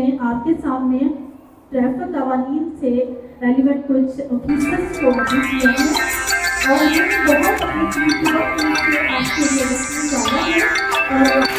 میں آپ کے سامنے ٹریفک قوانین سے ریلیونٹ کچھ فیچرز کو کیا ہے اور یہ بہت اپنے چیز کے وقت سے آپ کے لیے رکھنے جا رہا ہے اور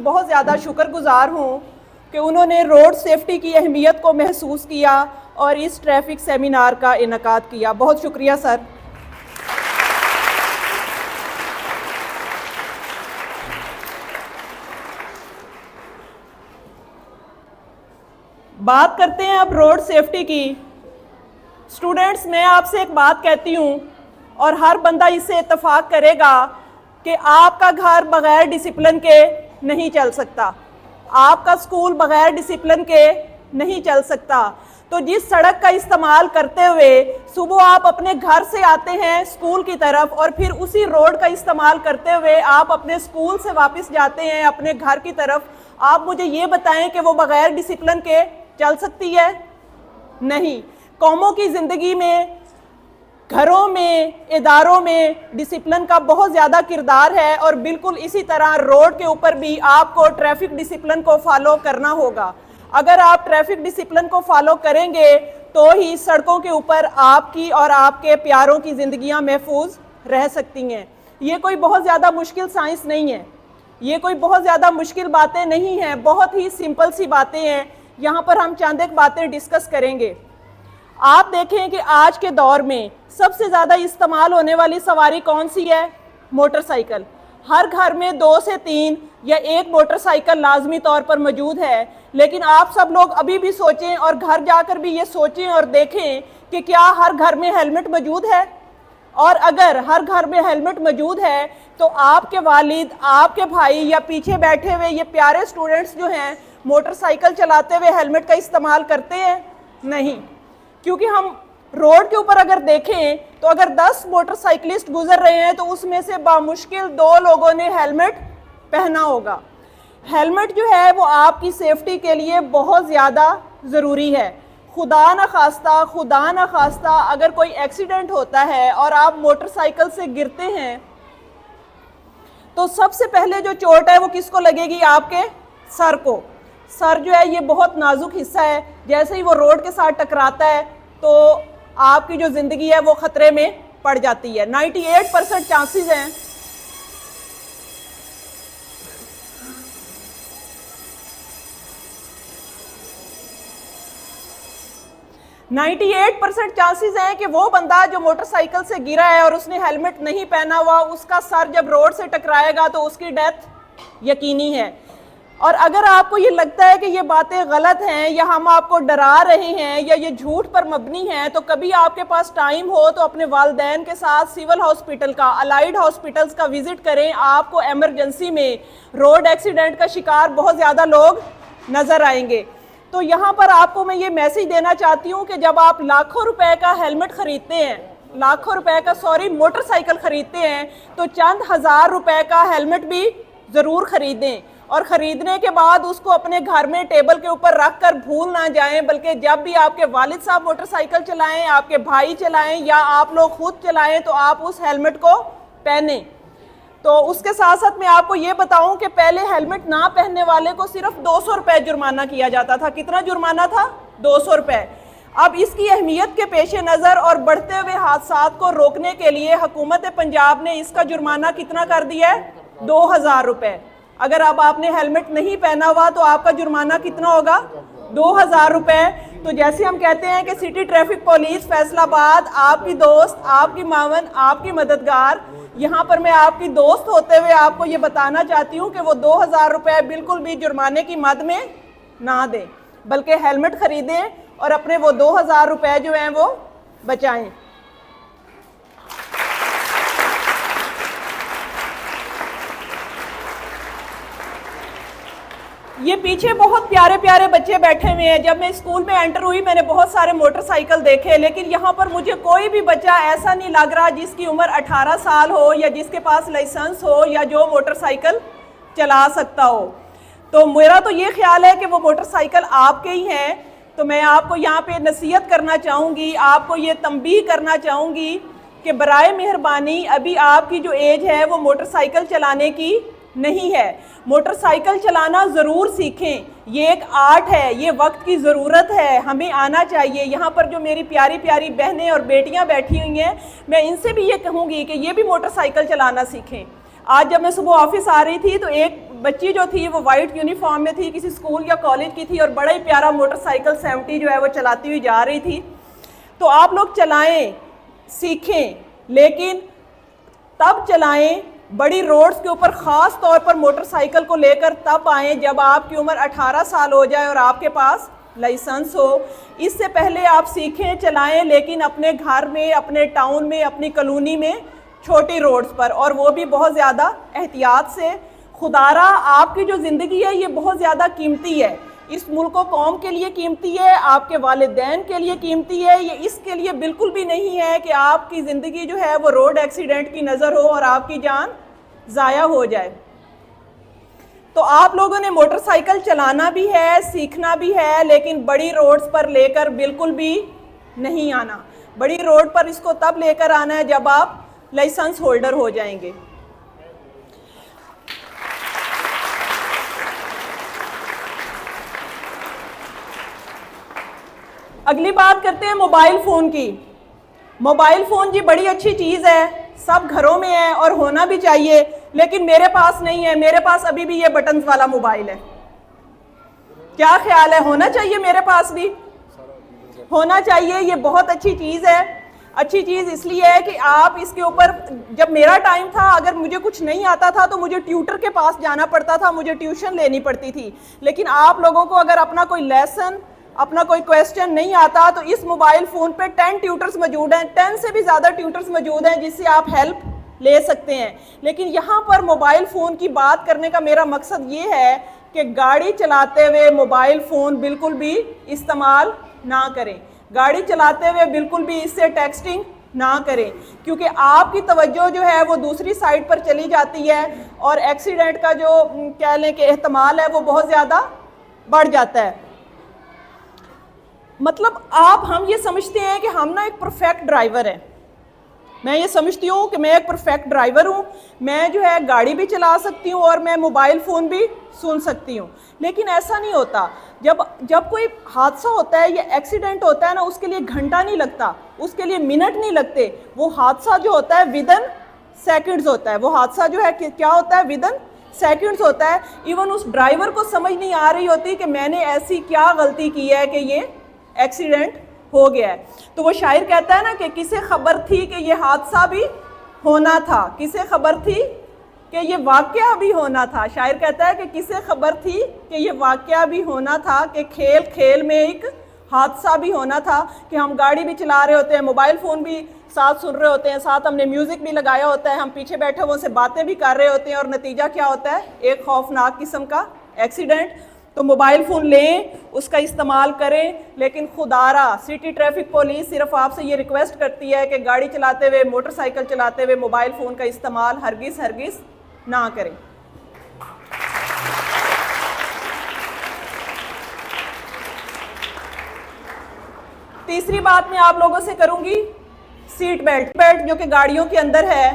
بہت زیادہ شکر گزار ہوں کہ انہوں نے روڈ سیفٹی کی اہمیت کو محسوس کیا اور اس ٹریفک سیمینار کا انعقاد کیا. بہت شکریہ سر. بات کرتے ہیں اب روڈ سیفٹی کی. اسٹوڈنٹس، میں آپ سے ایک بات کہتی ہوں اور ہر بندہ اس سے اتفاق کرے گا کہ آپ کا گھر بغیر ڈسپلن کے نہیں چل سکتا، آپ کا سکول بغیر ڈسپلن کے نہیں چل سکتا. تو جس سڑک کا استعمال کرتے ہوئے صبح آپ اپنے گھر سے آتے ہیں سکول کی طرف اور پھر اسی روڈ کا استعمال کرتے ہوئے آپ اپنے سکول سے واپس جاتے ہیں اپنے گھر کی طرف، آپ مجھے یہ بتائیں کہ وہ بغیر ڈسپلن کے چل سکتی ہے؟ نہیں. قوموں کی زندگی میں، گھروں میں، اداروں میں ڈسپلن کا بہت زیادہ کردار ہے اور بالکل اسی طرح روڈ کے اوپر بھی آپ کو ٹریفک ڈسپلن کو فالو کرنا ہوگا. اگر آپ ٹریفک ڈسپلن کو فالو کریں گے تو ہی سڑکوں کے اوپر آپ کی اور آپ کے پیاروں کی زندگیاں محفوظ رہ سکتی ہیں. یہ کوئی بہت زیادہ مشکل سائنس نہیں ہے، یہ کوئی بہت زیادہ مشکل باتیں نہیں ہیں، بہت ہی سمپل سی باتیں ہیں. یہاں پر ہم چند ایک باتیں ڈسکس کریں گے. آپ دیکھیں کہ آج کے دور میں سب سے زیادہ استعمال ہونے والی سواری کون سی ہے؟ Motor cycle. ہر گھر میں 2 سے 3 یا 1 موٹر سائیکل لازمی طور پر موجود ہے. لیکن آپ سب لوگ ابھی بھی سوچیں اور گھر جا کر بھی یہ سوچیں اور دیکھیں کہ کیا ہر گھر میں ہیلمٹ موجود ہے؟ اور اگر ہر گھر میں ہیلمٹ موجود ہے تو آپ کے والد، آپ کے بھائی یا پیچھے بیٹھے ہوئے یہ پیارے سٹوڈنٹس جو ہیں موٹر سائیکل چلاتے ہوئے ہیلمٹ کا استعمال کرتے ہیں؟ نہیں. کیونکہ ہم روڈ کے اوپر اگر دیکھیں تو اگر 10 موٹر سائیکلسٹ گزر رہے ہیں تو اس میں سے بامشکل 2 لوگوں نے ہیلمٹ پہنا ہوگا. ہیلمٹ جو ہے وہ آپ کی سیفٹی کے لیے بہت زیادہ ضروری ہے. خدا نہ خواستہ اگر کوئی ایکسیڈنٹ ہوتا ہے اور آپ موٹر سائیکل سے گرتے ہیں تو سب سے پہلے جو چوٹ ہے وہ کس کو لگے گی؟ آپ کے سر کو. سر جو ہے یہ بہت نازک حصہ ہے، جیسے ہی وہ روڈ کے ساتھ ٹکراتا ہے تو آپ کی جو زندگی ہے وہ خطرے میں پڑ جاتی ہے. 98% چانسز ہیں 98% چانسز ہیں کہ وہ بندہ جو موٹر سائیکل سے گرا ہے اور اس نے ہیلمٹ نہیں پہنا ہوا، اس کا سر جب روڈ سے ٹکرائے گا تو اس کی ڈیتھ یقینی ہے۔ اور اگر آپ کو یہ لگتا ہے کہ یہ باتیں غلط ہیں یا ہم آپ کو ڈرا رہے ہیں یا یہ جھوٹ پر مبنی ہیں، تو کبھی آپ کے پاس ٹائم ہو تو اپنے والدین کے ساتھ سول ہاسپٹل کا، الائیڈ ہاسپٹلز کا وزٹ کریں۔ آپ کو ایمرجنسی میں روڈ ایکسیڈنٹ کا شکار بہت زیادہ لوگ نظر آئیں گے۔ تو یہاں پر آپ کو میں یہ میسیج دینا چاہتی ہوں کہ جب آپ لاکھوں روپے کا ہیلمٹ خریدتے ہیں، موٹر سائیکل خریدتے ہیں، تو چند ہزار روپے کا ہیلمٹ بھی ضرور خریدیں، اور خریدنے کے بعد اس کو اپنے گھر میں ٹیبل کے اوپر رکھ کر بھول نہ جائیں، بلکہ جب بھی آپ کے والد صاحب موٹر سائیکل چلائیں، آپ کے بھائی چلائیں یا آپ لوگ خود چلائیں تو آپ اس ہیلمٹ کو پہنیں۔ تو اس کے ساتھ ساتھ میں آپ کو یہ بتاؤں کہ پہلے ہیلمٹ نہ پہننے والے کو صرف 200 روپے جرمانہ کیا جاتا تھا۔ کتنا جرمانہ تھا؟ 200 روپے۔ اب اس کی اہمیت کے پیش نظر اور بڑھتے ہوئے حادثات کو روکنے کے لیے حکومت پنجاب نے اس کا جرمانہ کتنا کر دیا ہے؟ 2000 روپے۔ اگر اب آپ نے ہیلمٹ نہیں پہنا ہوا تو آپ کا جرمانہ کتنا ہوگا؟ 2000 روپے۔ تو جیسے ہم کہتے ہیں کہ سٹی ٹریفک پولیس فیصل آباد آپ کی دوست، آپ کی معاون، آپ کی مددگار، یہاں پر میں آپ کی دوست ہوتے ہوئے آپ کو یہ بتانا چاہتی ہوں کہ وہ 2000 روپے بالکل بھی جرمانے کی مد میں نہ دیں، بلکہ ہیلمٹ خریدیں اور اپنے وہ 2000 روپے جو ہیں وہ بچائیں۔ یہ پیچھے بہت پیارے پیارے بچے بیٹھے ہوئے ہیں۔ جب میں اسکول میں انٹر ہوئی میں نے بہت سارے موٹر سائیکل دیکھے، لیکن یہاں پر مجھے کوئی بھی بچہ ایسا نہیں لگ رہا جس کی عمر 18 سال ہو یا جس کے پاس لائسنس ہو یا جو موٹر سائیکل چلا سکتا ہو۔ تو میرا تو یہ خیال ہے کہ وہ موٹر سائیکل آپ کے ہی ہیں۔ تو میں آپ کو یہاں پہ نصیحت کرنا چاہوں گی، آپ کو یہ تنبیہ کرنا چاہوں گی کہ برائے مہربانی ابھی آپ کی جو ایج ہے وہ موٹر سائیکل چلانے کی نہیں ہے۔ موٹر سائیکل چلانا ضرور سیکھیں، یہ ایک آرٹ ہے، یہ وقت کی ضرورت ہے، ہمیں آنا چاہیے۔ یہاں پر جو میری پیاری پیاری بہنیں اور بیٹیاں بیٹھی ہوئی ہیں، میں ان سے بھی یہ کہوں گی کہ یہ بھی موٹر سائیکل چلانا سیکھیں۔ آج جب میں صبح آفس آ رہی تھی تو ایک بچی جو تھی وہ وائٹ یونیفارم میں تھی، کسی اسکول یا کالج کی تھی، اور بڑا ہی پیارا موٹر سائیکل 70 جو ہے وہ چلاتی ہوئی جا رہی تھی۔ تو آپ لوگ چلائیں، سیکھیں، لیکن تب چلائیں بڑی روڈز کے اوپر، خاص طور پر موٹر سائیکل کو لے کر تب آئیں جب آپ کی عمر 18 سال ہو جائے اور آپ کے پاس لائسنس ہو۔ اس سے پہلے آپ سیکھیں، چلائیں، لیکن اپنے گھر میں، اپنے ٹاؤن میں، اپنی کالونی میں، چھوٹی روڈز پر، اور وہ بھی بہت زیادہ احتیاط سے۔ خدارہ آپ کی جو زندگی ہے یہ بہت زیادہ قیمتی ہے، اس ملک و قوم کے لیے قیمتی ہے، آپ کے والدین کے لیے قیمتی ہے۔ یہ اس کے لیے بالکل بھی نہیں ہے کہ آپ کی زندگی جو ہے وہ روڈ ایکسیڈنٹ کی نظر ہو اور آپ کی جان ضائع ہو جائے۔ تو آپ لوگوں نے موٹر سائیکل چلانا بھی ہے، سیکھنا بھی ہے، لیکن بڑی روڈز پر لے کر بالکل بھی نہیں آنا۔ بڑی روڈ پر اس کو تب لے کر آنا ہے جب آپ لائسنس ہولڈر ہو جائیں گے۔ اگلی بات کرتے ہیں موبائل فون کی۔ موبائل فون جی بڑی اچھی چیز ہے، سب گھروں میں ہے اور ہونا بھی چاہیے، لیکن میرے پاس نہیں ہے۔ میرے پاس ابھی بھی یہ بٹنز والا موبائل ہے۔ کیا خیال ہے؟ ہونا چاہیے، میرے پاس بھی ہونا چاہیے۔ یہ بہت اچھی چیز ہے۔ اچھی چیز اس لیے ہے کہ آپ اس کے اوپر، جب میرا ٹائم تھا اگر مجھے کچھ نہیں آتا تھا تو مجھے ٹیوٹر کے پاس جانا پڑتا تھا، مجھے ٹیوشن لینی پڑتی تھی۔ لیکن آپ لوگوں کو اگر اپنا کوئی لیسن، اپنا کوئی کویسچن نہیں آتا تو اس موبائل فون پہ 10 ٹیوٹرز موجود ہیں، 10 سے بھی زیادہ ٹیوٹرز موجود ہیں جس سے آپ ہیلپ لے سکتے ہیں۔ لیکن یہاں پر موبائل فون کی بات کرنے کا میرا مقصد یہ ہے کہ گاڑی چلاتے ہوئے موبائل فون بالکل بھی استعمال نہ کریں۔ گاڑی چلاتے ہوئے بالکل بھی اس سے ٹیکسٹنگ نہ کریں، کیونکہ آپ کی توجہ جو ہے وہ دوسری سائٹ پر چلی جاتی ہے اور ایکسیڈنٹ کا جو کہہ لیں کہ احتمال ہے وہ بہت زیادہ بڑھ جاتا ہے۔ مطلب ہم یہ سمجھتے ہیں کہ ہم نا ایک پرفیکٹ ڈرائیور ہیں۔ میں یہ سمجھتی ہوں کہ میں ایک پرفیکٹ ڈرائیور ہوں، میں جو ہے گاڑی بھی چلا سکتی ہوں اور میں موبائل فون بھی سن سکتی ہوں، لیکن ایسا نہیں ہوتا۔ جب کوئی حادثہ ہوتا ہے یا ایکسیڈنٹ ہوتا ہے نا، اس کے لیے گھنٹہ نہیں لگتا، اس کے لیے منٹ نہیں لگتے۔ وہ حادثہ جو ہوتا ہے ودن سیکنڈز ہوتا ہے۔ وہ حادثہ جو ہے کیا ہوتا ہے؟ ودن سیکنڈز ہوتا ہے۔ ایون اس ڈرائیور کو سمجھ نہیں آ رہی ہوتی کہ میں نے ایسی کیا غلطی کی ہے کہ یہ ایکسیڈنٹ ہو گیا ہے. تو وہ شاعر کہتا ہے نا کہ کسے خبر تھی کہ یہ حادثہ بھی ہونا تھا, کسے خبر تھی کہ یہ واقعہ بھی ہونا تھا. شاعر کہتا ہے کہ کسے خبر تھی کہ یہ واقعہ بھی ہونا تھا, کہ کھیل کھیل میں ایک حادثہ بھی ہونا تھا, کہ ہم گاڑی بھی چلا رہے ہوتے ہیں, موبائل فون بھی ساتھ سن رہے ہوتے ہیں, ساتھ ہم نے میوزک بھی لگایا ہوتا ہے, ہم پیچھے بیٹھے ہوئے سے باتیں بھی کر رہے ہوتے ہیں, اور نتیجہ کیا ہوتا ہے؟ ایک خوفناک قسم کا ایکسیڈنٹ. تو موبائل فون لیں, اس کا استعمال کریں, لیکن خدارا سٹی ٹریفک پولیس صرف آپ سے یہ ریکویسٹ کرتی ہے کہ گاڑی چلاتے ہوئے, موٹر سائیکل چلاتے ہوئے موبائل فون کا استعمال ہرگز ہرگز نہ کریں. تیسری بات میں آپ لوگوں سے کروں گی سیٹ بیلٹ. بیلٹ جو کہ گاڑیوں کے اندر ہے,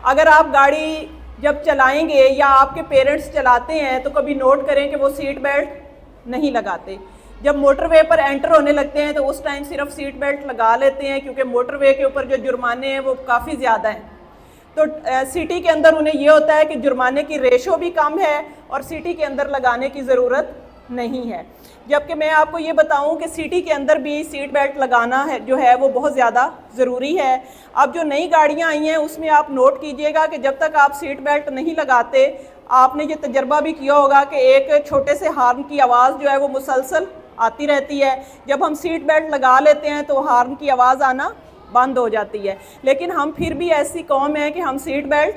اگر آپ گاڑی جب چلائیں گے یا آپ کے پیرنٹس چلاتے ہیں تو کبھی نوٹ کریں کہ وہ سیٹ بیلٹ نہیں لگاتے. جب موٹر وے پر انٹر ہونے لگتے ہیں تو اس ٹائم صرف سیٹ بیلٹ لگا لیتے ہیں, کیونکہ موٹر وے کے اوپر جو جرمانے ہیں وہ کافی زیادہ ہیں. تو سٹی کے اندر انہیں یہ ہوتا ہے کہ جرمانے کی ریشو بھی کم ہے اور سٹی کے اندر لگانے کی ضرورت نہیں ہے. جبکہ میں آپ کو یہ بتاؤں کہ سٹی کے اندر بھی سیٹ بیلٹ لگانا ہے جو ہے وہ بہت زیادہ ضروری ہے. اب جو نئی گاڑیاں آئی ہیں اس میں آپ نوٹ کیجئے گا کہ جب تک آپ سیٹ بیلٹ نہیں لگاتے, آپ نے یہ تجربہ بھی کیا ہوگا کہ ایک چھوٹے سے ہارن کی آواز جو ہے وہ مسلسل آتی رہتی ہے. جب ہم سیٹ بیلٹ لگا لیتے ہیں تو ہارن کی آواز آنا بند ہو جاتی ہے, لیکن ہم پھر بھی ایسی قوم ہے کہ ہم سیٹ بیلٹ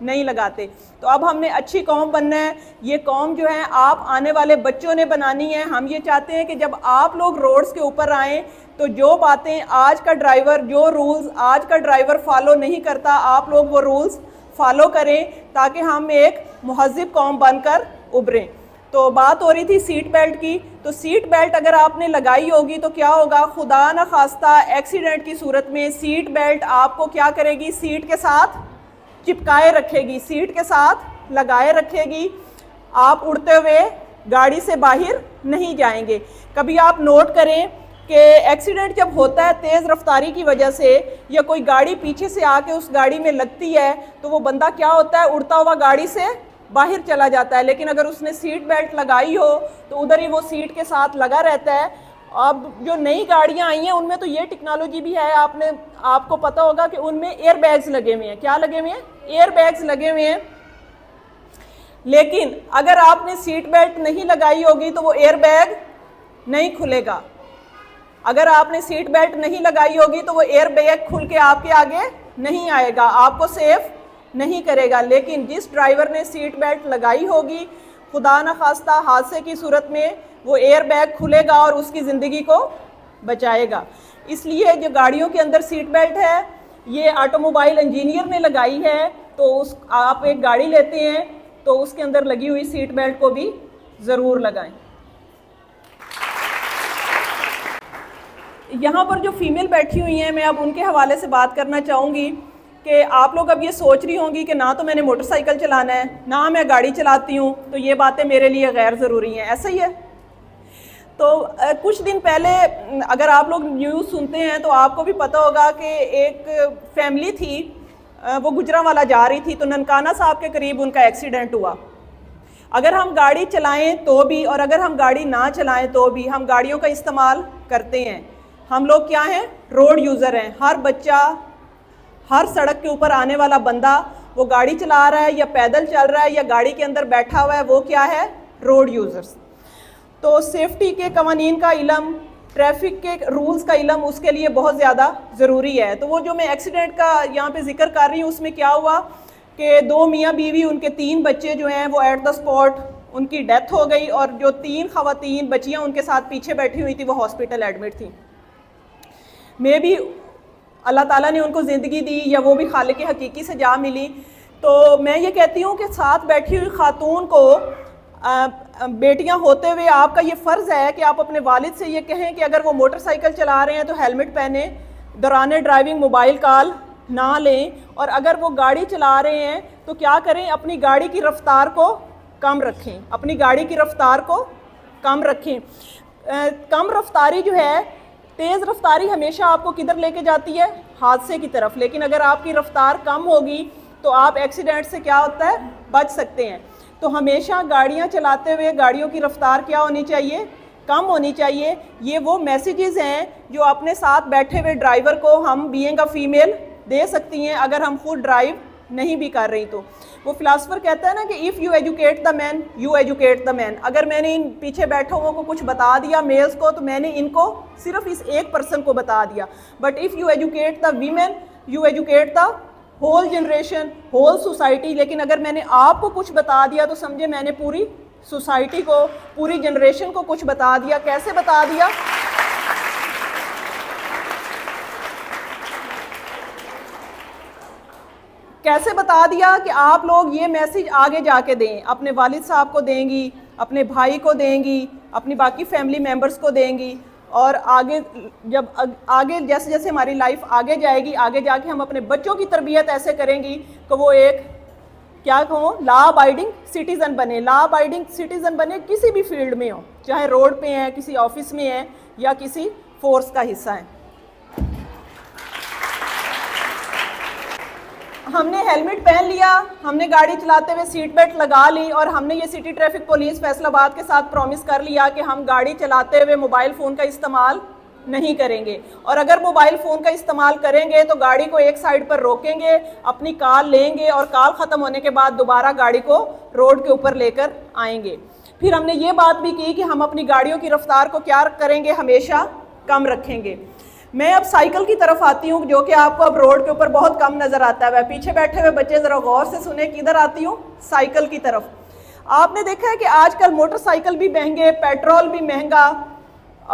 نہیں لگاتے. تو اب ہم نے اچھی قوم بننا ہے. یہ قوم جو ہے آپ آنے والے بچوں نے بنانی ہے. ہم یہ چاہتے ہیں کہ جب آپ لوگ روڈز کے اوپر آئیں تو جو باتیں آج کا ڈرائیور, جو رولز آج کا ڈرائیور فالو نہیں کرتا, آپ لوگ وہ رولز فالو کریں تاکہ ہم ایک مہذب قوم بن کر ابھریں. تو بات ہو رہی تھی سیٹ بیلٹ کی. تو سیٹ بیلٹ اگر آپ نے لگائی ہوگی تو کیا ہوگا, خدا نخواستہ ایکسیڈنٹ کی صورت میں سیٹ بیلٹ آپ کو کیا کرے گی؟ سیٹ کے ساتھ چپکائے رکھے گی, سیٹ کے ساتھ لگائے رکھے گی. آپ اڑتے ہوئے گاڑی سے باہر نہیں جائیں گے. کبھی آپ نوٹ کریں کہ ایکسیڈنٹ جب ہوتا ہے تیز رفتاری کی وجہ سے, یا کوئی گاڑی پیچھے سے آ کے اس گاڑی میں لگتی ہے, تو وہ بندہ کیا ہوتا ہے؟ اڑتا ہوا گاڑی سے باہر چلا جاتا ہے. لیکن اگر اس نے سیٹ بیلٹ لگائی ہو تو ادھر ہی وہ سیٹ کے ساتھ لگا رہتا ہے. اب جو نئی گاڑیاں آئی ہیں ان میں تو یہ ٹیکنالوجی بھی ہے, آپ کو پتہ ہوگا کہ ان میں ایئر بیگز لگے ہوئے ہیں. کیا لگے ہوئے ہیں؟ ایئر بیگز لگے ہوئے ہیں. لیکن اگر آپ نے سیٹ بیلٹ نہیں لگائی ہوگی تو وہ ایئر بیگ نہیں کھلے گا. اگر آپ نے سیٹ بیلٹ نہیں لگائی ہوگی تو وہ ایئر بیگ کھل کے آپ کے آگے نہیں آئے گا, آپ کو سیف نہیں کرے گا. لیکن جس ڈرائیور نے سیٹ بیلٹ لگائی ہوگی, خدا نخواستہ حادثے کی صورت میں وہ ایئر بیگ کھلے گا اور اس کی زندگی کو بچائے گا. اس لیے جو گاڑیوں کے اندر سیٹ بیلٹ ہے یہ آٹو موبائل انجینئر نے لگائی ہے. تو آپ ایک گاڑی لیتے ہیں تو اس کے اندر لگی ہوئی سیٹ بیلٹ کو بھی ضرور لگائیں. یہاں پر جو فیمیل بیٹھی ہوئی ہیں میں اب ان کے حوالے سے بات کرنا چاہوں گی کہ آپ لوگ اب یہ سوچ رہی ہوں گی کہ نہ تو میں نے موٹر سائیکل چلانا ہے, نہ میں گاڑی چلاتی ہوں, تو یہ باتیں میرے لیے غیر ضروری ہیں. ایسا ہی ہے. تو کچھ دن پہلے اگر آپ لوگ نیوز سنتے ہیں تو آپ کو بھی پتہ ہوگا کہ ایک فیملی تھی, وہ گجرانوالہ جا رہی تھی, تو ننکانہ صاحب کے قریب ان کا ایکسیڈنٹ ہوا. اگر ہم گاڑی چلائیں تو بھی اور اگر ہم گاڑی نہ چلائیں تو بھی ہم گاڑیوں کا استعمال کرتے ہیں. ہم لوگ کیا ہیں؟ روڈ یوزر ہیں. ہر بچہ, ہر سڑک کے اوپر آنے والا بندہ وہ گاڑی چلا رہا ہے یا پیدل چل رہا ہے یا گاڑی کے اندر بیٹھا ہوا ہے, وہ کیا ہے؟ Road users. تو سیفٹی کے قوانین کا علم, ٹریفک کے رولز کا علم اس کے لیے بہت زیادہ ضروری ہے. تو وہ جو میں ایکسیڈنٹ کا یہاں پہ ذکر کر رہی ہوں اس میں کیا ہوا کہ 2 میاں بیوی, ان کے 3 بچے جو ہیں وہ ایٹ دا اسپاٹ ان کی ڈیتھ ہو گئی, اور جو 3 خواتین بچیاں ان کے ساتھ پیچھے بیٹھی ہوئی تھی وہ ہاسپٹل ایڈمٹ تھیں. میں بھی اللہ تعالیٰ نے ان کو زندگی دی یا وہ بھی خالق حقیقی سے جا ملی. تو میں یہ کہتی ہوں کہ ساتھ بیٹھی ہوئی خاتون کو, بیٹیاں ہوتے ہوئے آپ کا یہ فرض ہے کہ آپ اپنے والد سے یہ کہیں کہ اگر وہ موٹر سائیکل چلا رہے ہیں تو ہیلمٹ پہنیں, دوران ڈرائیونگ موبائل کال نہ لیں, اور اگر وہ گاڑی چلا رہے ہیں تو کیا کریں؟ اپنی گاڑی کی رفتار کو کم رکھیں, اپنی گاڑی کی رفتار کو کم رکھیں. کم رفتاری جو ہے, تیز رفتاری ہمیشہ آپ کو کدھر لے کے جاتی ہے؟ حادثے کی طرف. لیکن اگر آپ کی رفتار کم ہوگی تو آپ ایکسیڈنٹ سے کیا ہوتا ہے؟ بچ سکتے ہیں. تو ہمیشہ گاڑیاں چلاتے ہوئے گاڑیوں کی رفتار کیا ہونی چاہیے؟ کم ہونی چاہیے. یہ وہ میسیجز ہیں جو اپنے ساتھ بیٹھے ہوئے ڈرائیور کو ہم بینگ اے فیمیل دے سکتی ہیں اگر ہم خود ڈرائیو نہیں بھی کر رہی. تو وہ فلاسفر کہتا ہے نا کہ if you educate the man you educate the man. اگر میں نے ان پیچھے بیٹھے ہوئے کو کچھ بتا دیا میلز کو تو میں نے ان کو صرف اس ایک پرسن کو بتا دیا. But if you educate the women you educate the whole generation whole society. لیکن اگر میں نے آپ کو کچھ بتا دیا تو سمجھے میں نے پوری سوسائٹی کو پوری جنریشن کو کچھ بتا دیا. کیسے بتا دیا؟ کیسے بتا دیا کہ آپ لوگ یہ میسیج آگے جا کے دیں, اپنے والد صاحب کو دیں گی, اپنے بھائی کو دیں گی, اپنی باقی فیملی ممبرس کو دیں گی, اور آگے جب آگے جیسے جیسے ہماری لائف آگے جائے گی آگے جا کے ہم اپنے بچوں کی تربیت ایسے کریں گی کہ وہ ایک کیا کہوں لا ابائڈنگ سٹیزن بنے. لا ابائڈنگ سٹیزن بنے کسی بھی فیلڈ میں ہو, چاہے روڈ پہ ہیں, کسی آفس میں ہیں, یا کسی فورس کا حصہ ہیں. ہم نے ہیلمٹ پہن لیا, ہم نے گاڑی چلاتے ہوئے سیٹ بیلٹ لگا لی, اور ہم نے یہ سٹی ٹریفک پولیس فیصل آباد کے ساتھ پرومس کر لیا کہ ہم گاڑی چلاتے ہوئے موبائل فون کا استعمال نہیں کریں گے. اور اگر موبائل فون کا استعمال کریں گے تو گاڑی کو ایک سائڈ پر روکیں گے, اپنی کال لیں گے, اور کال ختم ہونے کے بعد دوبارہ گاڑی کو روڈ کے اوپر لے کر آئیں گے. پھر ہم نے یہ بات بھی کی کہ ہم اپنی گاڑیوں کی رفتار کو کیا کریں گے, ہمیشہ کم رکھیں گے. میں اب سائیکل کی طرف آتی ہوں جو کہ آپ کو اب روڈ کے اوپر بہت کم نظر آتا ہے. پیچھے بیٹھے ہوئے بچے ذرا غور سے سنیں, کدھر آتی ہوں, سائیکل کی طرف. آپ نے دیکھا ہے کہ آج کل موٹر سائیکل بھی مہنگے, پیٹرول بھی مہنگا,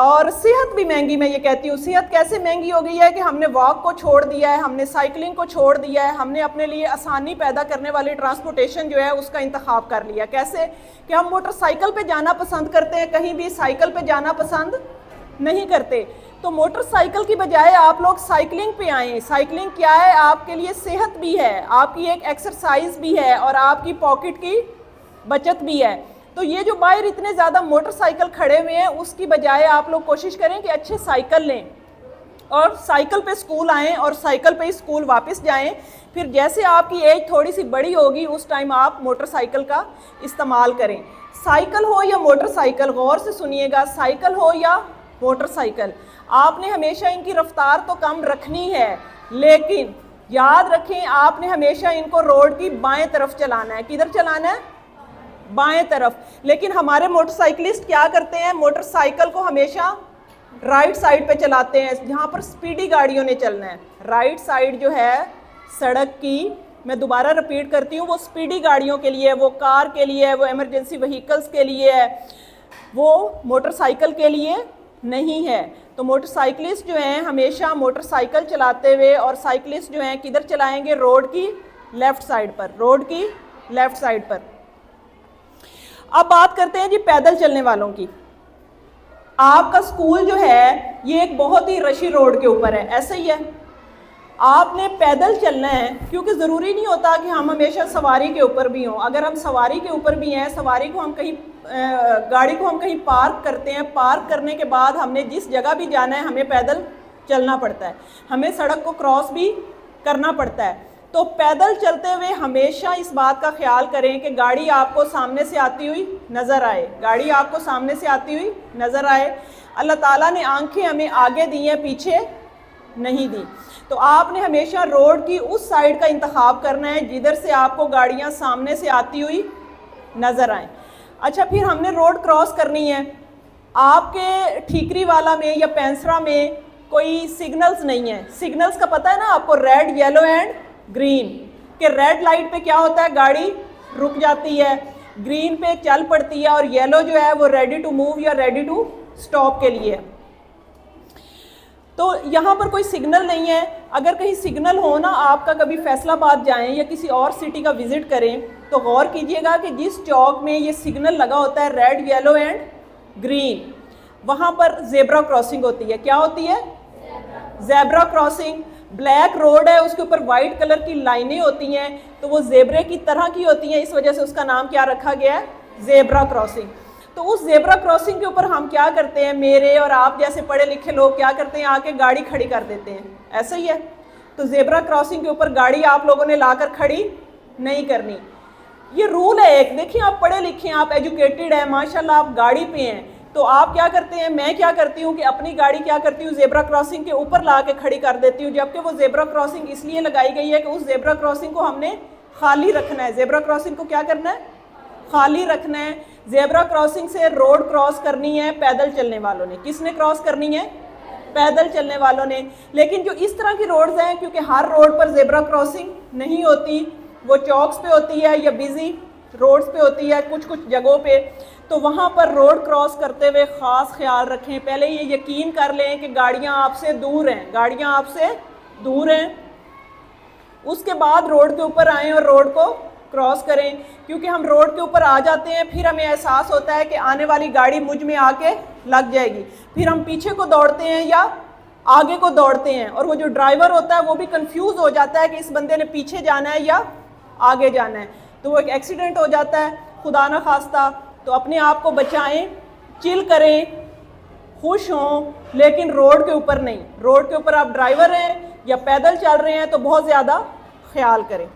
اور صحت بھی مہنگی. میں یہ کہتی ہوں صحت کیسے مہنگی ہو گئی ہے کہ ہم نے واک کو چھوڑ دیا ہے, ہم نے سائیکلنگ کو چھوڑ دیا ہے, ہم نے اپنے لیے آسانی پیدا کرنے والی ٹرانسپورٹیشن جو ہے اس کا انتخاب کر لیا. کیسے کہ ہم موٹر سائیکل پہ جانا پسند کرتے ہیں, کہیں بھی سائیکل پہ جانا پسند نہیں کرتے. تو موٹر سائیکل کی بجائے آپ لوگ سائیکلنگ پہ آئیں. سائیکلنگ کیا ہے, آپ کے لیے صحت بھی ہے, آپ کی ایک ایکسرسائز بھی ہے, اور آپ کی پاکٹ کی بچت بھی ہے. تو یہ جو باہر اتنے زیادہ موٹر سائیکل کھڑے ہوئے ہیں اس کی بجائے آپ لوگ کوشش کریں کہ اچھے سائیکل لیں, اور سائیکل پہ اسکول آئیں, اور سائیکل پہ اسکول واپس جائیں. پھر جیسے آپ کی ایج تھوڑی سی بڑی ہوگی اس ٹائم آپ موٹر سائیکل کا استعمال کریں. سائیکل ہو یا موٹر سائیکل, غور سے سنیے گا, سائیکل ہو یا موٹر سائیکل, آپ نے ہمیشہ ان کی رفتار تو کم رکھنی ہے, لیکن یاد رکھیں آپ نے ہمیشہ ان کو روڈ کی بائیں طرف چلانا ہے. کدھر چلانا ہے؟ بائیں طرف. لیکن ہمارے موٹر سائیکلسٹ کیا کرتے ہیں, موٹر سائیکل کو ہمیشہ رائٹ سائڈ پہ چلاتے ہیں, جہاں پر سپیڈی گاڑیوں نے چلنا ہے. رائٹ سائڈ جو ہے سڑک کی, میں دوبارہ رپیٹ کرتی ہوں, وہ سپیڈی گاڑیوں کے لیے, وہ کار کے لیے, وہ ایمرجنسی وہیکلز کے لیے ہے, وہ موٹر سائیکل کے لیے نہیں ہے. تو موٹر سائیکلسٹ جو ہیں ہمیشہ موٹر سائیکل چلاتے ہوئے, اور سائیکلسٹ جو ہیں کدھر چلائیں گے, روڈ کی لیفٹ سائڈ پر, روڈ کی لیفٹ سائڈ پر. اب بات کرتے ہیں جی پیدل چلنے والوں کی. آپ کا اسکول جو ہے یہ ایک بہت ہی رشی روڈ کے اوپر ہے, ایسا ہی ہے. آپ نے پیدل چلنا ہے, کیونکہ ضروری نہیں ہوتا کہ ہم ہمیشہ سواری کے اوپر بھی ہوں. اگر ہم سواری کے اوپر بھی ہیں, سواری کو ہم کہیں گاڑی کو ہم کہیں پارک کرتے ہیں, پارک کرنے کے بعد ہم نے جس جگہ بھی جانا ہے ہمیں پیدل چلنا پڑتا ہے, ہمیں سڑک کو کراس بھی کرنا پڑتا ہے. تو پیدل چلتے ہوئے ہمیشہ اس بات کا خیال کریں کہ گاڑی آپ کو سامنے سے آتی ہوئی نظر آئے, گاڑی آپ کو سامنے سے آتی ہوئی نظر آئے. اللہ تعالیٰ نے آنکھیں ہمیں آگے دی ہیں, پیچھے نہیں دی. تو آپ نے ہمیشہ روڈ کی اس سائڈ کا انتخاب کرنا ہے جدھر سے آپ کو گاڑیاں سامنے سے آتی ہوئی نظر آئیں. اچھا, پھر ہم نے روڈ کراس کرنی ہے. آپ کے ٹھیکری والا میں یا پینسرا میں کوئی سگنلز نہیں ہیں. سگنلز کا پتہ ہے نا آپ کو, ریڈ, یلو اینڈ گرین, کہ ریڈ لائٹ پہ کیا ہوتا ہے, گاڑی رک جاتی ہے, گرین پہ چل پڑتی ہے, اور یلو جو ہے وہ ریڈی ٹو موو یا ریڈی ٹو سٹاپ کے لیے. تو یہاں پر کوئی سگنل نہیں ہے. اگر کہیں سگنل ہو نا, آپ کا کبھی فیصل آباد جائیں یا کسی اور سٹی کا وزٹ کریں تو غور کیجئے گا کہ جس چوک میں یہ سگنل لگا ہوتا ہے ریڈ, یلو اینڈ گرین, وہاں پر زیبرا کراسنگ ہوتی ہے. کیا ہوتی ہے؟ Zebra crossing. بلیک روڈ ہے, اس کے اوپر وائٹ کلر کی لائنیں ہوتی ہیں, تو وہ زیبرے کی طرح کی ہوتی ہیں, اس وجہ سے اس کا نام کیا رکھا گیا ہے, زیبرا کراسنگ. تو اس زیبرا کراسنگ کے اوپر ہم کیا کرتے ہیں, میرے اور آپ جیسے پڑھے لکھے لوگ کیا کرتے ہیں, آ کے گاڑی کھڑی کر دیتے ہیں, ایسا ہی ہے. تو زیبرا کراسنگ کے اوپر گاڑی آپ لوگوں نے لا کر کھڑی نہیں کرنی. یہ رول ہے ایک. دیکھیں آپ پڑھے لکھے ہیں, آپ ایجوکیٹڈ ہیں, ماشاءاللہ آپ گاڑی پہ ہیں, تو آپ کیا کرتے ہیں, میں کیا کرتی ہوں کہ اپنی گاڑی کیا کرتی ہوں, زیبرا کراسنگ کے اوپر لا کے کھڑی کر دیتی ہوں, جبکہ وہ زیبرا کراسنگ اس لیے لگائی گئی ہے کہ اس زیبرا کراسنگ کو ہم نے خالی رکھنا ہے. زیبرا کراسنگ کو کیا کرنا ہے, خالی رکھنا ہے. زیبرا کراسنگ سے روڈ کراس کرنی ہے پیدل چلنے والوں نے. کس نے کراس کرنی ہے, پیدل چلنے والوں نے. لیکن جو اس طرح کی روڈز ہیں, کیونکہ ہر روڈ پر زیبرا کراسنگ نہیں ہوتی, وہ چوکس پہ ہوتی ہے یا بیزی روڈز پہ ہوتی ہے کچھ جگہوں پہ, تو وہاں پر روڈ کراس کرتے ہوئے خاص خیال رکھیں. پہلے یہ یقین کر لیں کہ گاڑیاں آپ سے دور ہیں, گاڑیاں آپ سے دور ہیں. اس کے بعد روڈ کے اوپر آئیں اور روڈ کو کراس کریں, کیونکہ ہم روڈ کے اوپر آ جاتے ہیں, پھر ہمیں احساس ہوتا ہے کہ آنے والی گاڑی مجھ میں آ کے لگ جائے گی, پھر ہم پیچھے کو دوڑتے ہیں یا آگے کو دوڑتے ہیں, اور وہ جو ڈرائیور ہوتا ہے وہ بھی کنفیوز ہو جاتا ہے کہ اس بندے نے پیچھے جانا ہے یا آگے جانا ہے, تو وہ ایک ایکسیڈنٹ ہو جاتا ہے خدا نہ خواستہ. تو اپنے آپ کو بچائیں, چل کریں, خوش ہوں, لیکن روڈ کے اوپر نہیں. روڈ کے اوپر آپ ڈرائیور ہیں یا پیدل چل رہے ہیں تو بہت زیادہ خیال کریں.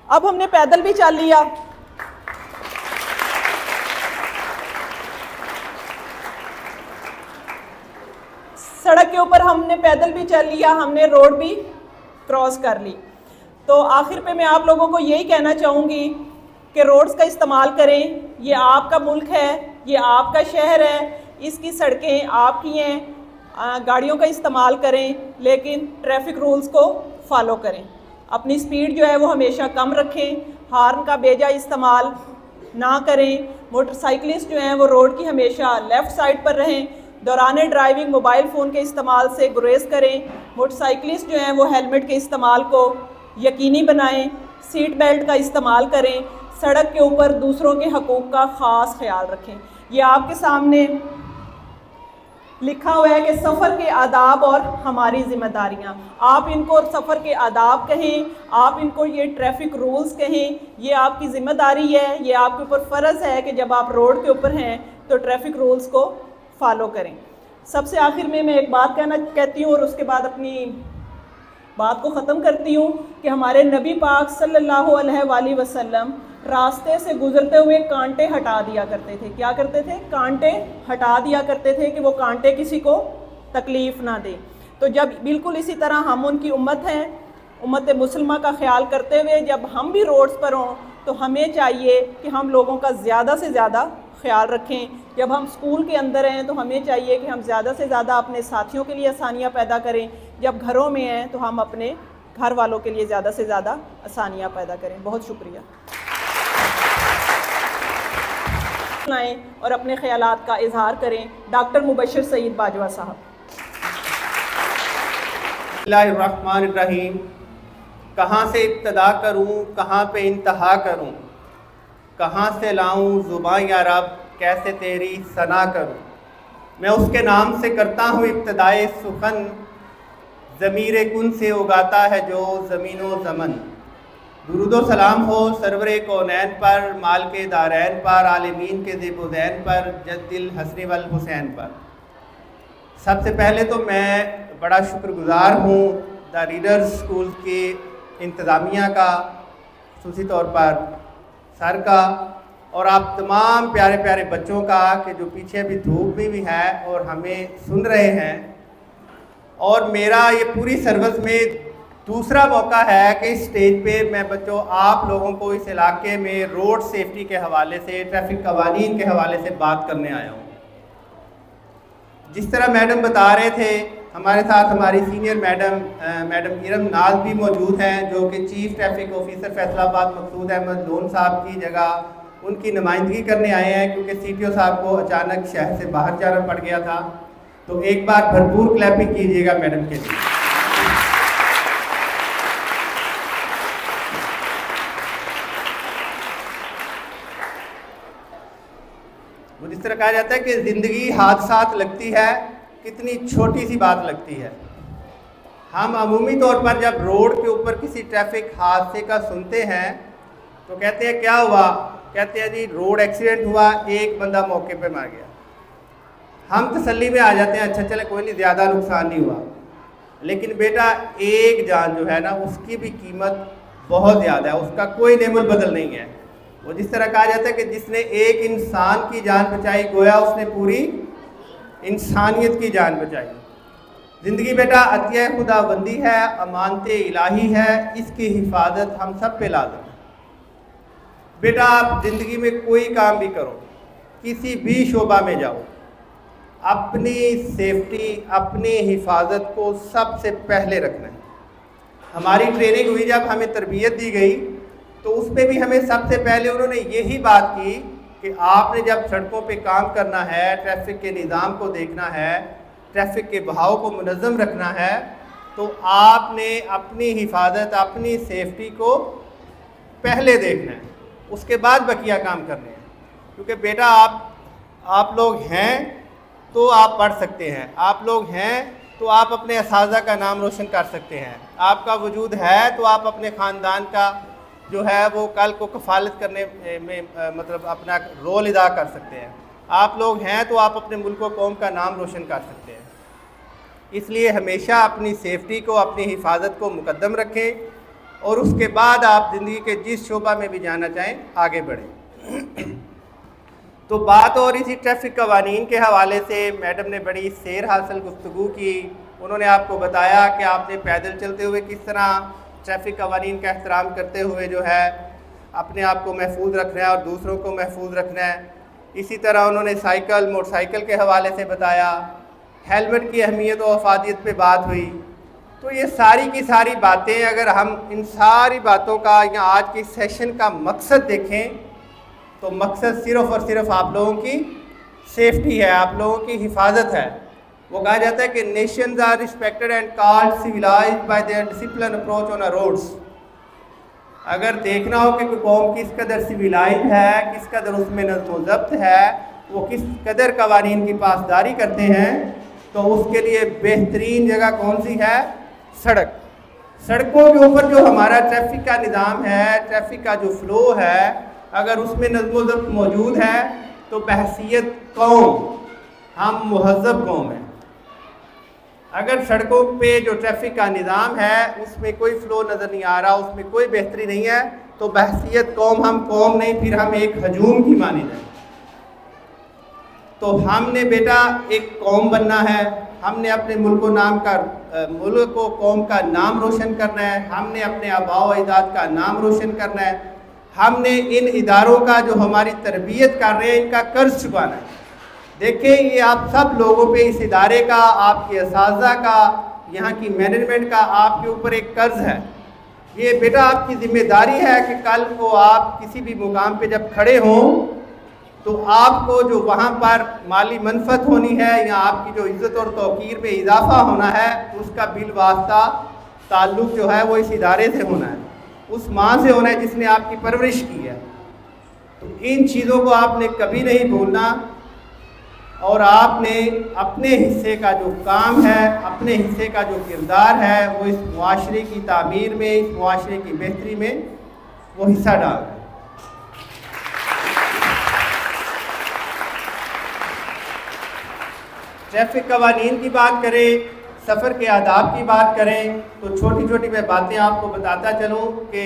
اب ہم نے پیدل بھی چل لیا, سڑک کے اوپر ہم نے پیدل بھی چل لیا, ہم نے روڈ بھی کراس کر لی. تو آخر پہ میں آپ لوگوں کو یہی کہنا چاہوں گی کہ روڈز کا استعمال کریں. یہ آپ کا ملک ہے, یہ آپ کا شہر ہے, اس کی سڑکیں آپ کی ہیں. گاڑیوں کا استعمال کریں لیکن ٹریفک رولز کو فالو کریں. اپنی سپیڈ جو ہے وہ ہمیشہ کم رکھیں, ہارن کا بیجا استعمال نہ کریں. موٹر سائیکلسٹ جو ہیں وہ روڈ کی ہمیشہ لیفٹ سائڈ پر رہیں. دوران ڈرائیونگ موبائل فون کے استعمال سے گریز کریں. موٹر سائیکلسٹ جو ہیں وہ ہیلمٹ کے استعمال کو یقینی بنائیں. سیٹ بیلٹ کا استعمال کریں. سڑک کے اوپر دوسروں کے حقوق کا خاص خیال رکھیں. یہ آپ کے سامنے لکھا ہوا ہے کہ سفر کے آداب اور ہماری ذمہ داریاں. آپ ان کو سفر کے آداب کہیں, آپ ان کو یہ ٹریفک رولز کہیں, یہ آپ کی ذمہ داری ہے, یہ آپ کے اوپر فرض ہے کہ جب آپ روڈ کے اوپر ہیں تو ٹریفک رولز کو فالو کریں. سب سے آخر میں ایک بات کہتی ہوں اور اس کے بعد اپنی بات کو ختم کرتی ہوں کہ ہمارے نبی پاک صلی اللہ علیہ وآلہ وسلم راستے سے گزرتے ہوئے کانٹے ہٹا دیا کرتے تھے. کیا کرتے تھے, کانٹے ہٹا دیا کرتے تھے کہ وہ کانٹے کسی کو تکلیف نہ دیں. تو جب بالکل اسی طرح ہم ان کی امت ہیں, امت مسلمہ کا خیال کرتے ہوئے جب ہم بھی روڈز پر ہوں تو ہمیں چاہیے کہ ہم لوگوں کا زیادہ سے زیادہ خیال رکھیں. جب ہم اسکول کے اندر ہیں تو ہمیں چاہیے کہ ہم زیادہ سے زیادہ اپنے ساتھیوں کے لیے آسانیاں پیدا کریں. جب گھروں میں ہیں تو ہم اپنے گھر والوں کے لیے زیادہ سے زیادہ آسانیاں پیدا کریں. بہت شکریہ. لائیں اور اپنے خیالات کا اظہار کریں. ڈاکٹر مبشر سعید باجوہ صاحب. بسم اللہ الرحمن الرحیم. کہاں سے ابتدا کروں, کہاں پہ انتہا کروں, کہاں سے لاؤں زباں یا رب, کیسے تیری ثنا کروں. میں اس کے نام سے کرتا ہوں ابتدائے سخن, ضمیر کن سے اگاتا ہے جو زمین و زمن. درود و سلام ہو سرور کونین پر, مالک دارین پر, عالمین کے زیب و زین پر, جد الحسن والحسین پر. سب سے پہلے تو میں بڑا شکر گزار ہوں دا ریڈرز اسکول کی انتظامیہ کا, خصوصی طور پر سر کا, اور آپ تمام پیارے پیارے بچوں کا کہ جو پیچھے بھی دھوپ بھی ہے اور ہمیں سن رہے ہیں. اور میرا یہ پوری سروس میں دوسرا موقع ہے کہ اس سٹیج پہ میں بچوں آپ لوگوں کو اس علاقے میں روڈ سیفٹی کے حوالے سے, ٹریفک قوانین کے حوالے سے بات کرنے آیا ہوں. جس طرح میڈم بتا رہے تھے, ہمارے ساتھ ہماری سینئر میڈم ارم ناز بھی موجود ہیں جو کہ چیف ٹریفک آفیسر فیصل آباد مقصود احمد لون صاحب کی جگہ ان کی نمائندگی کرنے آئے ہیں, کیونکہ سی ٹی او صاحب کو اچانک شہر سے باہر جانا پڑ گیا تھا. تو ایک بار بھرپور کلیپنگ کیجیے گا میڈم کے لیے. وہ جس طرح کہا جاتا ہے کہ زندگی حادثات لگتی ہے, کتنی چھوٹی سی بات لگتی ہے. ہم عمومی طور پر جب روڈ کے اوپر کسی ٹریفک حادثے کا سنتے ہیں تو کہتے ہیں کیا ہوا, کہتے ہیں جی روڈ ایکسیڈنٹ ہوا, ایک بندہ موقع پہ مر گیا. ہم تسلی میں آ جاتے ہیں, اچھا چلے کوئی نہیں, زیادہ نقصان نہیں ہوا. لیکن بیٹا ایک جان جو ہے نا اس کی بھی قیمت بہت زیادہ ہے, اس کا کوئی نعم البدل نہیں ہے. وہ جس طرح کہا جاتا ہے کہ جس نے ایک انسان کی جان بچائی گویا اس نے پوری انسانیت کی جان بچائی۔ زندگی بیٹا عطیہ خدا بندی ہے، امانت الہی ہے، اس کی حفاظت ہم سب پہ لازم ہے۔ بیٹا آپ زندگی میں کوئی کام بھی کرو، کسی بھی شعبہ میں جاؤ، اپنی سیفٹی، اپنی حفاظت کو سب سے پہلے رکھنا ہے۔ ہماری ٹریننگ ہوئی، جب ہمیں تربیت دی گئی تو اس میں بھی ہمیں سب سے پہلے انہوں نے یہی بات کی کہ آپ نے جب سڑکوں پہ کام کرنا ہے، ٹریفک کے نظام کو دیکھنا ہے، ٹریفک کے بہاؤ کو منظم رکھنا ہے، تو آپ نے اپنی حفاظت، اپنی سیفٹی کو پہلے دیکھنا ہے، اس کے بعد بقیہ کام کرنے ہیں۔ کیونکہ بیٹا آپ لوگ ہیں تو آپ پڑھ سکتے ہیں، آپ لوگ ہیں تو آپ اپنے اساتذہ کا نام روشن کر سکتے ہیں، آپ کا وجود ہے تو آپ اپنے خاندان کا جو ہے وہ کل کو کفالت کرنے میں مطلب اپنا رول ادا کر سکتے ہیں، آپ لوگ ہیں تو آپ اپنے ملک و قوم کا نام روشن کر سکتے ہیں۔ اس لیے ہمیشہ اپنی سیفٹی کو، اپنی حفاظت کو مقدم رکھیں، اور اس کے بعد آپ زندگی کے جس شعبہ میں بھی جانا چاہیں آگے بڑھیں۔ تو بات اور اسی ٹریفک قوانین کے حوالے سے میڈم نے بڑی سیر حاصل گفتگو کی۔ انہوں نے آپ کو بتایا کہ آپ نے پیدل چلتے ہوئے کس طرح ٹریفک قوانین کا احترام کرتے ہوئے جو ہے اپنے آپ کو محفوظ رکھنا ہے اور دوسروں کو محفوظ رکھنا ہے۔ اسی طرح انہوں نے سائیکل، موٹر سائیکل کے حوالے سے بتایا، ہیلمٹ کی اہمیت و افادیت پہ بات ہوئی۔ تو یہ ساری کی ساری باتیں اگر ہم ان ساری باتوں کا یا آج کی سیشن کا مقصد دیکھیں تو مقصد صرف اور صرف آپ لوگوں کی سیفٹی ہے، آپ لوگوں کی حفاظت ہے۔ وہ کہا جاتا ہے کہ nations are respected and called civilized by their discipline approach on roads. اگر دیکھنا ہو کہ کوئی قوم کس قدر سویلائزڈ ہے، کس قدر اس میں نظم و ضبط ہے، وہ کس قدر قوانین کی پاسداری کرتے ہیں، تو اس کے لیے بہترین جگہ کون سی ہے؟ سڑک۔ سڑکوں کے اوپر جو ہمارا ٹریفک کا نظام ہے، ٹریفک کا جو فلو ہے، اگر اس میں نظم و ضبط موجود ہے تو بحیثیت قوم ہم مہذب قوم ہیں۔ اگر سڑکوں پہ جو ٹریفک کا نظام ہے اس میں کوئی فلو نظر نہیں آ رہا، اس میں کوئی بہتری نہیں ہے، تو بحیثیت قوم ہم قوم نہیں، پھر ہم ایک ہجوم کی مانند ہیں۔ تو ہم نے بیٹا ایک قوم بننا ہے، ہم نے اپنے ملک و قوم کا نام روشن کرنا ہے، ہم نے اپنے آباء و اجداد کا نام روشن کرنا ہے، ہم نے ان اداروں کا جو ہماری تربیت کر رہے ہیں ان کا قرض چکانا ہے۔ دیکھیں یہ آپ سب لوگوں پہ، اس ادارے کا، آپ کے اساتذہ کا، یہاں کی مینجمنٹ کا آپ کے اوپر ایک قرض ہے۔ یہ بیٹا آپ کی ذمہ داری ہے کہ کل کو آپ کسی بھی مقام پہ جب کھڑے ہوں تو آپ کو جو وہاں پر مالی منفعت ہونی ہے یا آپ کی جو عزت اور توقیر میں اضافہ ہونا ہے، اس کا بالواسطہ تعلق جو ہے وہ اس ادارے سے ہونا ہے، اس ماں سے ہونا ہے جس نے آپ کی پرورش کی ہے۔ تو ان چیزوں کو آپ نے کبھی نہیں بھولنا، اور آپ نے اپنے حصے کا جو کام ہے، اپنے حصے کا جو کردار ہے، وہ اس معاشرے کی تعمیر میں، اس معاشرے کی بہتری میں وہ حصہ ڈالنا ہے۔ ٹریفک قوانین کی بات کریں، سفر کے آداب کی بات کریں، تو چھوٹی چھوٹی میں باتیں آپ کو بتاتا چلوں کہ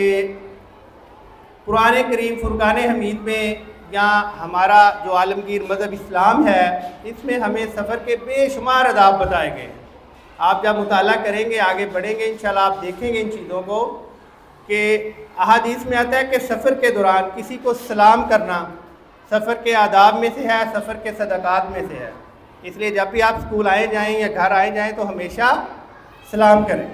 قرآن کریم فرقان حمید میں یا ہمارا جو عالمگیر مذہب اسلام ہے، اس میں ہمیں سفر کے بے شمار آداب بتائے گئے۔ آپ جب مطالعہ کریں گے، آگے بڑھیں گے، انشاءاللہ آپ دیکھیں گے ان چیزوں کو کہ احادیث میں آتا ہے کہ سفر کے دوران کسی کو سلام کرنا سفر کے آداب میں سے ہے، سفر کے صدقات میں سے ہے۔ اس لیے جب بھی آپ اسکول آئے جائیں یا گھر آئے جائیں تو ہمیشہ سلام کریں۔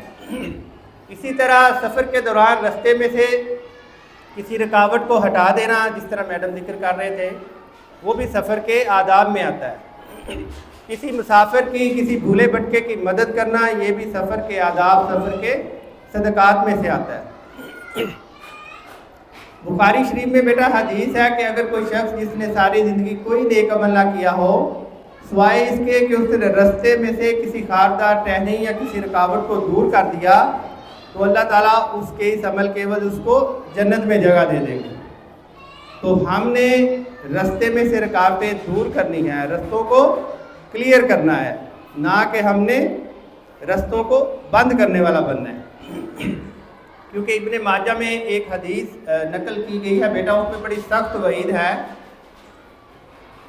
اسی طرح سفر کے دوران رستے میں سے کسی رکاوٹ کو ہٹا دینا، جس طرح میڈم ذکر کر رہے تھے، وہ بھی سفر کے آداب میں آتا ہے۔ کسی مسافر کی، کسی بھولے بھٹکے کی مدد کرنا، یہ بھی سفر کے آداب، سفر کے صدقات میں سے آتا ہے۔ بخاری شریف میں بیٹا حدیث ہے کہ اگر کوئی شخص جس نے ساری زندگی کوئی نیک عمل نہ کیا ہو سوائے اس کے کہ اس نے رستے میں سے کسی خاردار ٹہنی یا کسی رکاوٹ کو دور کر دیا، تو اللہ تعالیٰ اس کے اس عمل کے عوض اس کو جنت میں جگہ دے دیں گے۔ تو ہم نے رستے میں سے رکاوٹیں دور کرنی ہیں، رستوں کو کلیئر کرنا ہے، نہ کہ ہم نے رستوں کو بند کرنے والا بننا ہے۔ کیونکہ ابن ماجہ میں ایک حدیث نقل کی گئی ہے بیٹا، اس میں بڑی سخت وعید ہے.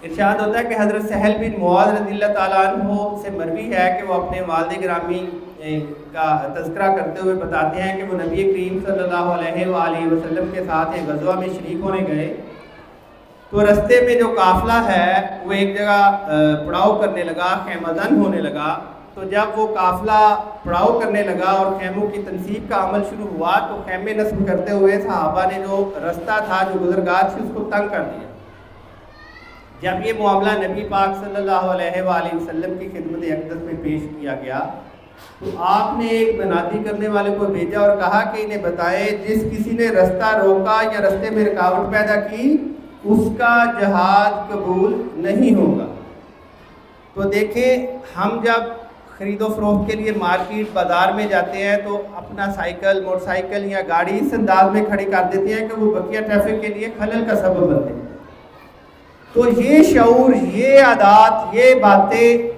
ارشاد ہوتا ہے کہ حضرت سہل بن معاذ رضی اللہ تعالیٰ عنہ سے مروی ہے کہ وہ اپنے والد گرامی کا تذکرہ کرتے ہوئے بتاتے ہیں کہ وہ نبی کریم صلی اللہ علیہ وآلہ وسلم کے ساتھ ایک غزوہ میں شریک ہونے گئے. تو رستے میں جو قافلہ ہے وہ ایک جگہ پڑاؤ کرنے لگا، خیمہ زن ہونے لگا. تو جب وہ قافلہ پڑاؤ کرنے لگا اور خیموں کی تنصیب کا عمل شروع ہوا تو خیمے نصب کرتے ہوئے صحابہ نے جو رستہ تھا، جو گزرگاہ تھی، اس کو تنگ کر دیا. جب یہ معاملہ نبی پاک صلی اللہ علیہ وآلہ وسلم کی خدمت اقدس میں پیش کیا گیا تو آپ نے ایک منادی کرنے والے کو بھیجا اور کہا کہ انہیں بتائے جس کسی نے رستہ روکا یا رستے میں رکاوٹ پیدا کی اس کا جہاد قبول نہیں ہوگا. تو دیکھیں، ہم جب خرید و فروخت کے لیے مارکیٹ بازار میں جاتے ہیں تو اپنا سائیکل، موٹر سائیکل یا گاڑی اس انداز میں کھڑی کر دیتے ہیں کہ وہ بقیہ ٹریفک کے لیے خلل کا سبب بنتے ہیں. تو یہ شعور، یہ عادات، یہ باتیں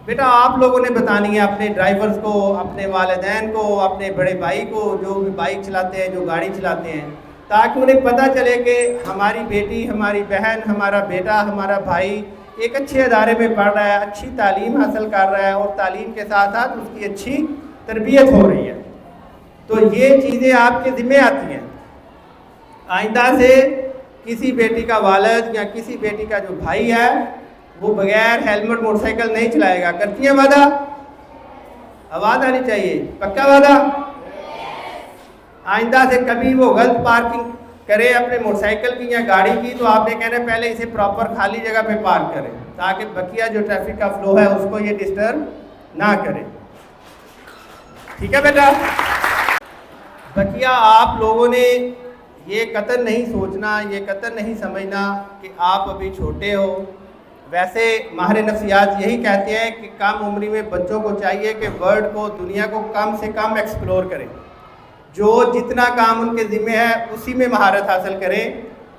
بیٹا آپ لوگوں نے بتانی ہے اپنے ڈرائیورز کو، اپنے والدین کو، اپنے بڑے بھائی کو جو بھی بائک چلاتے ہیں، جو گاڑی چلاتے ہیں، تاکہ انہیں پتہ چلے کہ ہماری بیٹی، ہماری بہن، ہمارا بیٹا، ہمارا بھائی ایک اچھے ادارے میں پڑھ رہا ہے، اچھی تعلیم حاصل کر رہا ہے اور تعلیم کے ساتھ ساتھ اس کی اچھی تربیت ہو رہی ہے. تو یہ چیزیں آپ کے ذمہ آتی ہیں. آئندہ سے کسی بیٹی کا والد یا کسی بیٹی کا جو بھائی ہے وہ بغیر ہیلمٹ موٹر سائیکل نہیں چلائے گا. کرتی ہیں وعدہ؟ آواز آنی چاہیے. پکا وعدہ؟ آئندہ سے کبھی وہ غلط پارکنگ کرے اپنے موٹر سائیکل کی یا گاڑی کی تو آپ نے کہنا ہے پہلے اسے پراپر خالی جگہ پہ پارک کریں تاکہ بقیہ جو ٹریفک کا فلو ہے اس کو یہ ڈسٹرب نہ کرے. ٹھیک ہے بیٹا؟ بقیہ آپ لوگوں نے یہ قطر نہیں سوچنا، یہ قطر نہیں سمجھنا کہ آپ ابھی چھوٹے ہو. ویسے ماہر نفسیات یہی کہتے ہیں کہ کم عمری میں بچوں کو چاہیے کہ ورلڈ کو، دنیا کو کم سے کم ایکسپلور کریں. جو جتنا کام ان کے ذمہ ہے اسی میں مہارت حاصل کریں.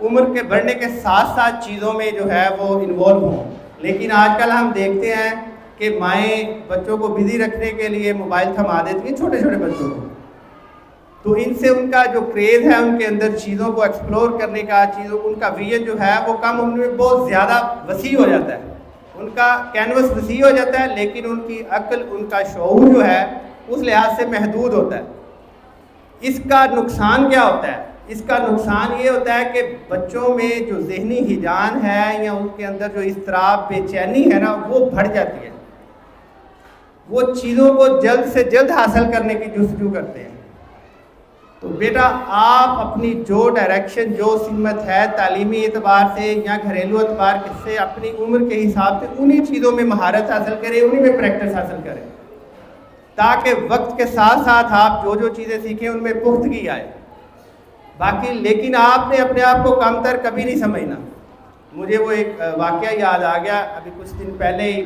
عمر کے بڑھنے کے ساتھ ساتھ چیزوں میں جو ہے وہ انوالو ہوں. لیکن آج کل ہم دیکھتے ہیں کہ مائیں بچوں کو بزی رکھنے کے لیے موبائل تھما دیتی ہیں، چھوٹے چھوٹے بچوں کو. تو ان سے ان کا جو کریز ہے ان کے اندر چیزوں کو ایکسپلور کرنے کا، چیزوں ان کا ویژن جو ہے وہ کم عمر میں بہت زیادہ وسیع ہو جاتا ہے. ان کا کینوس وسیع ہو جاتا ہے لیکن ان کی عقل، ان کا شعور جو ہے اس لحاظ سے محدود ہوتا ہے. اس کا نقصان کیا ہوتا ہے؟ اس کا نقصان یہ ہوتا ہے کہ بچوں میں جو ذہنی ہیجان ہے یا ان کے اندر جو اضطراب، بے چینی ہے نا، وہ بڑھ جاتی ہے. وہ چیزوں کو جلد سے جلد حاصل کرنے کی جستجو کرتے ہیں. تو بیٹا آپ اپنی جو ڈائریکشن، جو سمت ہے تعلیمی اعتبار سے یا گھریلو اعتبار سے اپنی عمر کے حساب سے انہی چیزوں میں مہارت حاصل کریں، انہی میں پریکٹس حاصل کریں تاکہ وقت کے ساتھ ساتھ آپ جو جو چیزیں سیکھیں ان میں پختگی آئے. باقی لیکن آپ نے اپنے آپ کو کم تر کبھی نہیں سمجھنا. مجھے وہ ایک واقعہ یاد آ گیا. ابھی کچھ دن پہلے ہی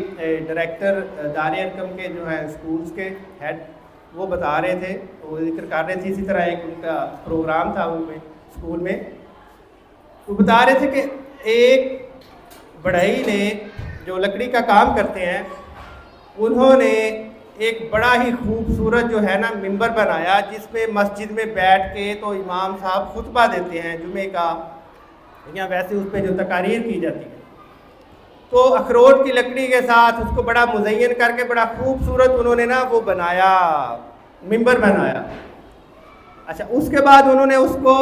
ڈائریکٹر دار ارقم کے جو ہیں اسکولس کے ہیڈ وہ بتا رہے تھے، وہ ذکر کر رہے تھے، اسی طرح ایک ان کا پروگرام تھا ان میں اسکول میں. وہ بتا رہے تھے کہ ایک بڑھئی نے جو لکڑی کا کام کرتے ہیں انہوں نے ایک بڑا ہی خوبصورت جو ہے نا ممبر بنایا جس میں مسجد میں بیٹھ کے تو امام صاحب خطبہ دیتے ہیں جمعے کا یا ویسے اس پہ جو تقاریر کی جاتی ہے. تو اخروٹ کی لکڑی کے ساتھ اس کو بڑا مزین کر کے بڑا خوبصورت انہوں نے نا وہ بنایا، ممبر بنایا. اچھا اس کے بعد انہوں نے اس کو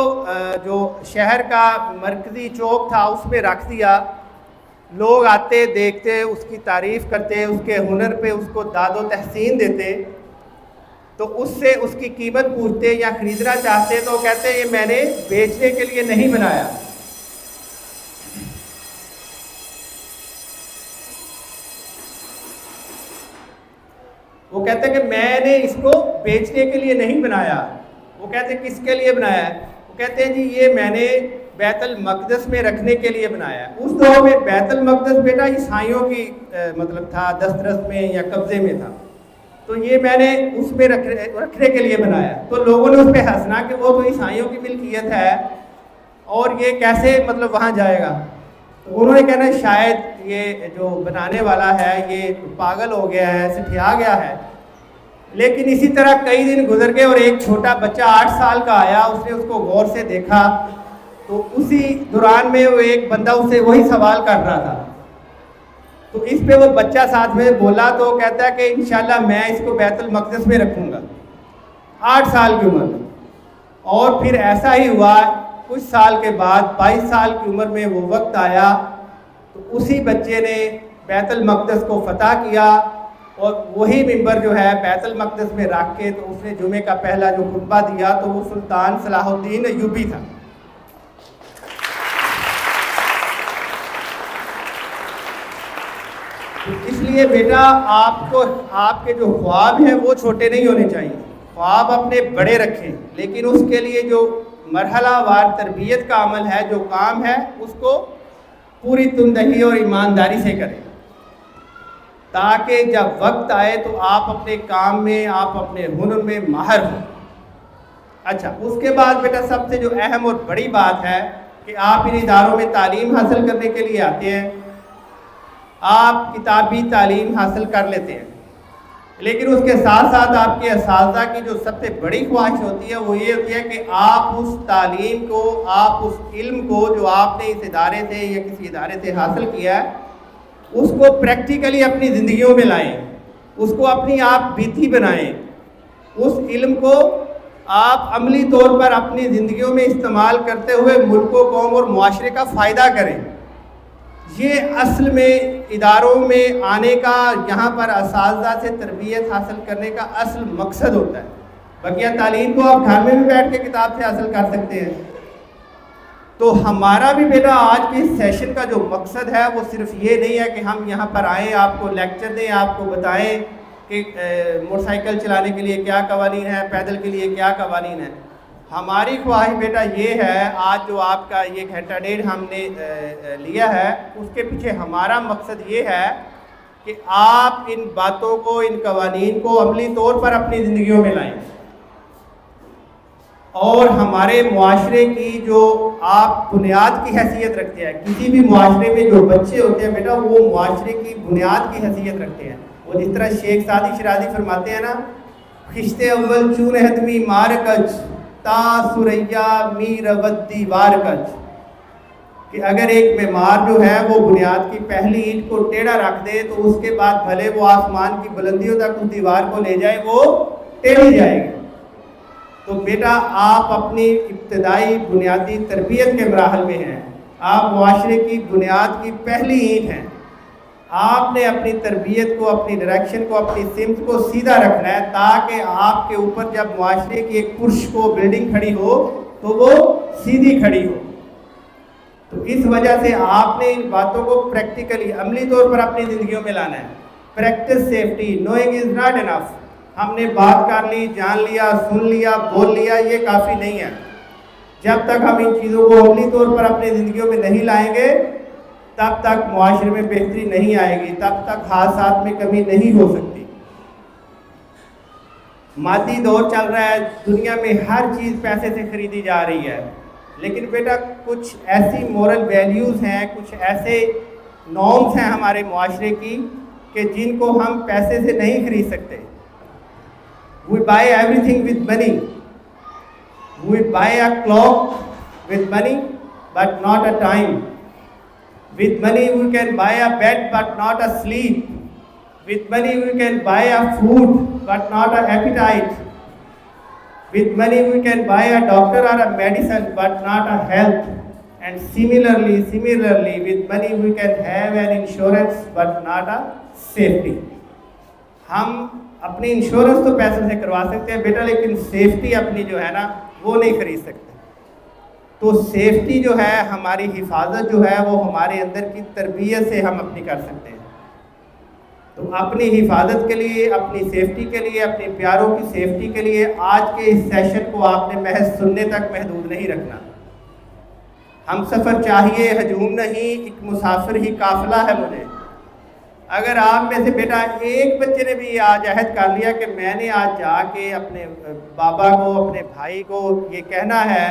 جو شہر کا مرکزی چوک تھا اس میں رکھ دیا. لوگ آتے، دیکھتے، اس کی تعریف کرتے، اس کے ہنر پہ اس کو داد و تحسین دیتے. تو اس سے اس کی قیمت پوچھتے یا خریدنا چاہتے تو کہتے یہ میں نے بیچنے کے لیے نہیں بنایا. وہ کہتے کہ میں نے اس کو بیچنے کے لیے نہیں بنایا. وہ کہتے کس کے لیے بنایا ہے؟ وہ کہتے ہیں جی یہ میں نے بیت المقدس میں رکھنے کے لیے بنایا. اس دور میں بیت المقدس بیٹا عیسائیوں کی مطلب تھا، دسترس میں یا قبضے میں تھا. تو یہ میں نے اس میں رکھنے کے لیے بنایا. تو لوگوں نے اس پہ ہنسنا کہ وہ تو عیسائیوں کی ملکیت ہے اور یہ کیسے مطلب وہاں جائے گا. تو انہوں نے کہنا شاید یہ جو بنانے والا ہے یہ پاگل ہو گیا ہے، سٹھیا گیا ہے. لیکن اسی طرح کئی دن گزر گئے اور ایک چھوٹا بچہ 8 سال کا آیا, اس نے اس کو غور سے دیکھا, تو اسی دوران میں وہ ایک بندہ اسے وہی سوال کر رہا تھا, تو اس پہ وہ بچہ ساتھ میں بولا, تو وہ کہتا ہے کہ انشاءاللہ میں اس کو بیت المقدس میں رکھوں گا, 8 سال کی عمر میں. اور پھر ایسا ہی ہوا, کچھ سال کے بعد 22 سال کی عمر میں وہ وقت آیا, تو اسی بچے نے بیت المقدس کو فتح کیا, اور وہی ممبر جو ہے بیت المقدس میں رکھ کے تو اس نے جمعے کا پہلا جو خطبہ دیا تو وہ سلطان صلاح الدین ایوبی تھا. اس لیے بیٹا آپ کے جو خواب ہیں وہ چھوٹے نہیں ہونے چاہیے, خواب اپنے بڑے رکھیں, لیکن اس کے لیے جو مرحلہ وار تربیت کا عمل ہے, جو کام ہے, اس کو پوری تندہی اور ایمانداری سے کریں, تاکہ جب وقت آئے تو آپ اپنے کام میں, آپ اپنے ہنر میں ماہر ہوں. اچھا, اس کے بعد بیٹا سب سے جو اہم اور بڑی بات ہے کہ آپ ان اداروں میں تعلیم حاصل کرنے کے لیے آتے ہیں, آپ کتابی تعلیم حاصل کر لیتے ہیں, لیکن اس کے ساتھ ساتھ آپ کے اساتذہ کی جو سب سے بڑی خواہش ہوتی ہے وہ یہ ہوتی ہے کہ آپ اس تعلیم کو, آپ اس علم کو جو آپ نے اس ادارے سے یا کسی ادارے سے حاصل کیا ہے, اس کو پریکٹیکلی اپنی زندگیوں میں لائیں, اس کو اپنی آپ بیتی بنائیں, اس علم کو آپ عملی طور پر اپنی زندگیوں میں استعمال کرتے ہوئے ملک و قوم اور معاشرے کا فائدہ کریں. یہ اصل میں اداروں میں آنے کا, یہاں پر اساتذہ سے تربیت حاصل کرنے کا اصل مقصد ہوتا ہے. بقیہ تعلیم کو آپ گھر میں بھی بیٹھ کے کتاب سے حاصل کر سکتے ہیں. تو ہمارا بھی بیٹا آج کے اس سیشن کا جو مقصد ہے وہ صرف یہ نہیں ہے کہ ہم یہاں پر آئیں, آپ کو لیکچر دیں, آپ کو بتائیں کہ موٹر سائیکل چلانے کے لیے کیا قوانین ہے, پیدل کے لیے کیا قوانین ہے. ہماری خواہش بیٹا یہ ہے, آج جو آپ کا یہ گھنٹہ ڈیڑھ ہم نے لیا ہے, اس کے پیچھے ہمارا مقصد یہ ہے کہ آپ ان باتوں کو, ان قوانین کو عملی طور پر اپنی زندگیوں میں لائیں, اور ہمارے معاشرے کی جو آپ بنیاد کی حیثیت رکھتے ہیں, کسی بھی معاشرے میں جو بچے ہوتے ہیں بیٹا وہ معاشرے کی بنیاد کی حیثیت رکھتے ہیں. وہ جس طرح شیخ سعدی شیرازی فرماتے ہیں نا, خشت اول چون ہدمی مار کچ تا سریا میر ود دیوار کچ, کہ اگر ایک معمار جو ہے وہ بنیاد کی پہلی اینٹ کو ٹیڑھا رکھ دے تو اس کے بعد بھلے وہ آسمان کی بلندیوں تک اس دیوار کو لے جائے, وہ ٹیڑھی جائے گی. تو بیٹا آپ اپنی ابتدائی بنیادی تربیت کے مراحل میں ہیں, آپ معاشرے کی بنیاد کی پہلی اینٹ ہیں. آپ نے اپنی تربیت کو, اپنی ڈائریکشن کو, اپنی سمت کو سیدھا رکھنا ہے, تاکہ آپ کے اوپر جب معاشرے کی ایک پرش کو بلڈنگ کھڑی ہو تو وہ سیدھی کھڑی ہو. تو اس وجہ سے آپ نے ان باتوں کو پریکٹیکلی, عملی طور پر اپنی زندگیوں میں لانا ہے. Practice safety, knowing is not enough. ہم نے بات کر لی, جان لیا, سن لیا, بول لیا, یہ کافی نہیں ہے. جب تک ہم ان چیزوں کو عملی طور پر اپنی زندگیوں میں نہیں لائیں گے تب تک معاشرے میں بہتری نہیں آئے گی, تب تک حادثات میں کمی نہیں ہو سکتی. مادی دور چل رہا ہے, دنیا میں ہر چیز پیسے سے خریدی جا رہی ہے, لیکن بیٹا کچھ ایسی مورل ویلیوز ہیں, کچھ ایسے نارمز ہیں ہمارے معاشرے کی کہ جن کو ہم پیسے سے نہیں خرید سکتے. We buy everything with money. We buy a clock with money, but not a time. With money we can buy a bed, but not a sleep. With money we can buy a food, but not an appetite. With money we can buy a doctor or a medicine, but not a health. And similarly, with money we can have an insurance, but not a safety. ہم اپنی insurance تو پیسے سے کروا سکتے ہیں بیٹا, لیکن safety اپنی جو ہے نا وہ نہیں خرید سکتے. تو سیفٹی جو ہے, ہماری حفاظت جو ہے وہ ہمارے اندر کی تربیت سے ہم اپنی کر سکتے ہیں. تو اپنی حفاظت کے لیے, اپنی سیفٹی کے لیے, اپنے پیاروں کی سیفٹی کے لیے آج کے اس سیشن کو آپ نے محض سننے تک محدود نہیں رکھنا. ہم سفر چاہیے ہجوم نہیں, ایک مسافر ہی قافلہ ہے مجھے. اگر آپ میں سے بیٹا ایک بچے نے بھی آج عہد کر لیا کہ میں نے آج جا کے اپنے بابا کو, اپنے بھائی کو یہ کہنا ہے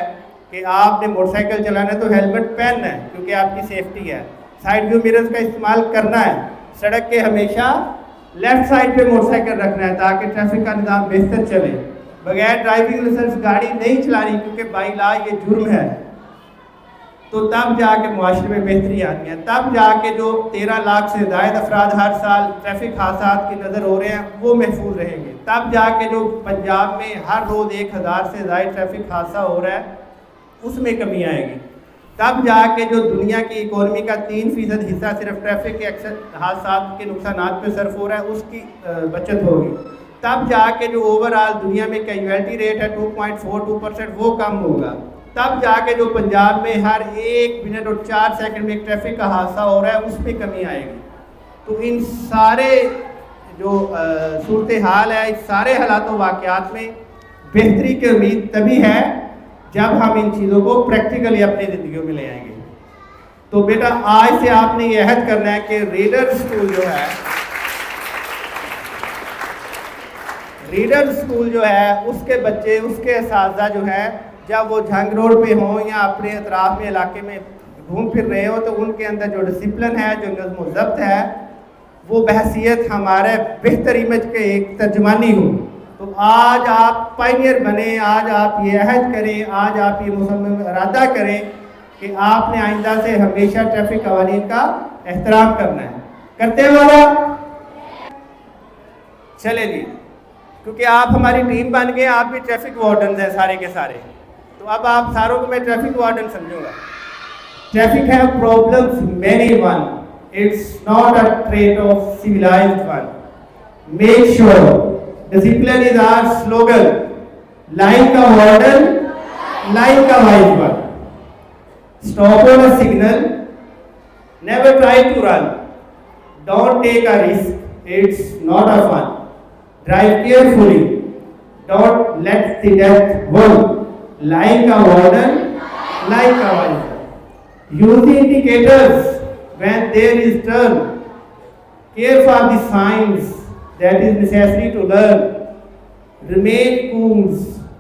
کہ آپ نے موٹر سائیکل چلانا ہے تو ہیلمٹ پہننا ہے کیونکہ آپ کی سیفٹی ہے, سائڈ ویو میررز کا استعمال کرنا ہے, سڑک کے ہمیشہ لیفٹ سائڈ پہ موٹر سائیکل رکھنا ہے تاکہ ٹریفک کا نظام بہتر چلے. بغیر ڈرائیونگ لائسنس گاڑی نہیں چلانی کیونکہ بائی لا یہ جرم ہے. تو تب جا کے معاشرے میں بہتری آتی ہے, تب جا کے جو 13 لاکھ سے زائد افراد ہر سال ٹریفک حادثات کی نظر ہو رہے ہیں وہ محفوظ رہیں گے. تب جا کے جو پنجاب میں ہر روز 1000 سے زائد ٹریفک حادثہ ہو رہا ہے اس میں کمی آئے گی. تب جا کے جو دنیا کی اکانومی کا 3% حصہ صرف ٹریفک کے حادثات کے نقصانات پہ صرف ہو رہا ہے اس کی بچت ہوگی. تب جا کے جو اوور آل دنیا میں کیجویلٹی ریٹ ہے 2.42% وہ کم ہوگا. تب جا کے جو پنجاب میں ہر 1 منٹ اور 4 سیکنڈ میں ایک ٹریفک کا حادثہ ہو رہا ہے اس میں کمی آئے گی. تو ان سارے جو صورتحال ہے اس سارے حالات و واقعات میں بہتری کی امید تبھی ہے جب ہم ان چیزوں کو پریکٹیکلی اپنی زندگیوں میں لے آئیں گے. تو بیٹا آج سے آپ نے یہ عہد کرنا ہے کہ ریڈر اسکول جو ہے اس کے بچے اس کے اساتذہ جو ہے جب وہ جھنگ روڈ پہ ہوں یا اپنے اطراف میں علاقے میں گھوم پھر رہے ہوں تو ان کے اندر جو ڈسپلن ہے جو نظم و ضبط ہے وہ بحیثیت ہمارے بہتر امیج کے ایک ترجمانی ہو. تو آج آپ پائنیئر بنیں, آج آپ یہ عہد کریں, آج آپ یہ مصمم ارادہ کریں کہ آپ نے آئندہ سے ہمیشہ ٹریفک قوانین کا احترام کرنا ہے. کرتے ہیں والا؟ چلے جی, کیونکہ آپ ہماری ٹیم بن گئے, آپ بھی ٹریفک وارڈنز ہیں سارے کے سارے. تو اب آپ ساروں کو میں ٹریفک وارڈن سمجھوں گا. ٹریفک ہے problems many one, it's not a trait of civilized one. Make sure discipline is our slogan. Like a warden, like a wise one. Stop on a signal, never try to run. Don't take a risk, it's not a fun. Drive carefully, don't let the death won. Like a warden, like a wise one. Use the indicators when there is turn. Care for the signs that is necessary to learn. Remain cool,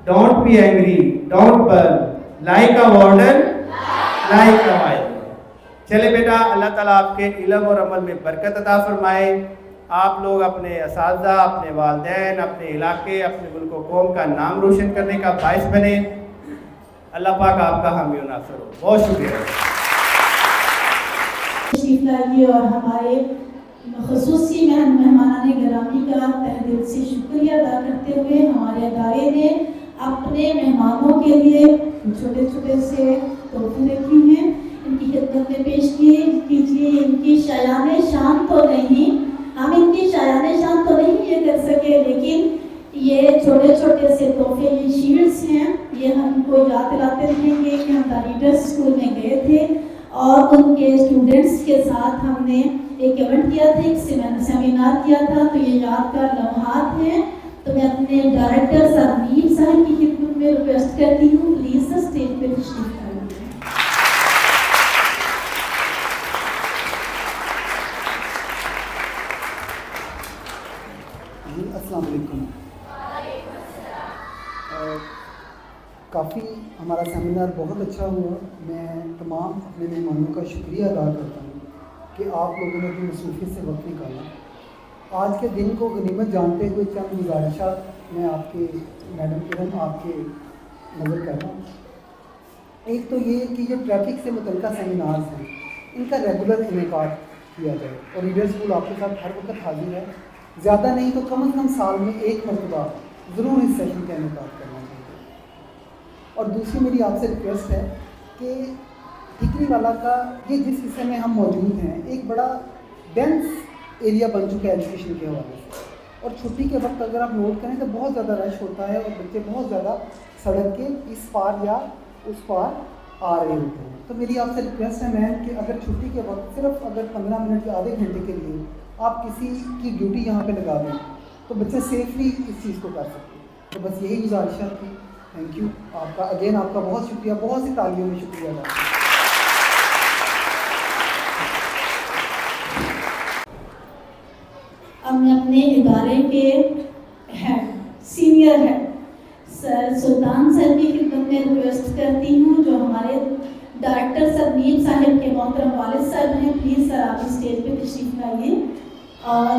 don't be angry, don't burn. Like a warden, like a wise one. چلے بیٹا, اللہ تعالیٰ آپ کے علم اور عمل میں برکت عطا فرمائے. آپ لوگ اپنے اساتذہ, اپنے والدین, اپنے علاقے, اپنے ملک و قوم کا نام روشن کرنے کا باعث بنے. اللہ پاک آپ کا حامی و ناصر ہو. بہت شکریہ. تشریف لائیے اور ہمارے خصوصی مہمانان گرامی کا تہ دل سے شکریہ ادا کرتے ہوئے ہمارے ادارے نے اپنے مہمانوں کے لیے چھوٹے چھوٹے سے تحفے رکھی ہیں, ان کی خدمت میں پیش کیجیے. ان کی شایان شان تو نہیں, ہم ان کی شایان شان تو نہیں یہ کر سکے, لیکن یہ چھوٹے چھوٹے سے تحفے, یہ شیلڈس ہیں, یہ ہم کو یاد دلاتے رہیں گے کہ ہم ریڈر اسکول میں گئے تھے اور ان کے اسٹوڈنٹس کے ساتھ ہم نے ایک ایونٹ کیا تھا, ایک سیمینار کیا تھا. تو یہ یادگار لمحات ہیں. تو میں اپنے ڈائریکٹر سرنیم صاحب کی خدمت میں ریکویسٹ کرتی ہوں, پلیز اسٹیج پہ تشریف لائیے. السلام علیکم. کافی ہمارا سیمینار بہت اچھا ہوا. میں تمام اپنے مہمانوں کا شکریہ ادا کرتا ہوں کہ آپ لوگوں نے اپنی مصروفیت سے وقت نکالا. آج کے دن کو غنیمت جانتے ہوئے چند گزارشات میں آپ کے میڈم کرم آپ کے نظر کر رہا ہوں. ایک تو یہ کہ جو ٹریفک سے متعلقہ سیمینارز ہیں ان کا ریگولر انعقاد کیا جائے, اور ریڈر اسکول آپ کے ساتھ ہر وقت حاضر ہے. زیادہ نہیں تو کم از کم سال میں ایک مرتبہ ضرور اس سیشن کا انعقاد کرنا چاہیے. اور دوسری میری آپ سے ریکویسٹ ہے کہ ٹھکری والا کا یہ جس حصے میں ہم موجود ہیں ایک بڑا ڈینس ایریا بن چکا ہے ایجوکیشن کے حوالے سے, اور چھٹی کے وقت اگر آپ نوٹ کریں تو بہت زیادہ رش ہوتا ہے اور بچے بہت زیادہ سڑک کے اس پار یا اس پار آ رہے ہوتے ہیں. تو میری آپ سے ریکویسٹ ہے میم کہ اگر چھٹی کے وقت صرف اگر 15 منٹ یا آدھے گھنٹے کے لیے آپ کسی کی ڈیوٹی یہاں پہ لگا دیں تو بچے سیفلی اس چیز کو کر سکتے ہیں. تو بس یہی گزارشات تھی. تھینک یو آپ کا, اگین آپ کا بہت شکریہ, بہت سی تالیوں میں شکریہ ادا. اب میں اپنے ادارے کے ہیڈ, سینئر ہیڈ سر سلطان سر کی خدمت میں ریکویسٹ کرتی ہوں, جو ہمارے ڈائریکٹر سرنیم صاحب کے محترم والد صاحب ہیں. پلیز سر آپ اسٹیج پہ تشریف لائیے. اور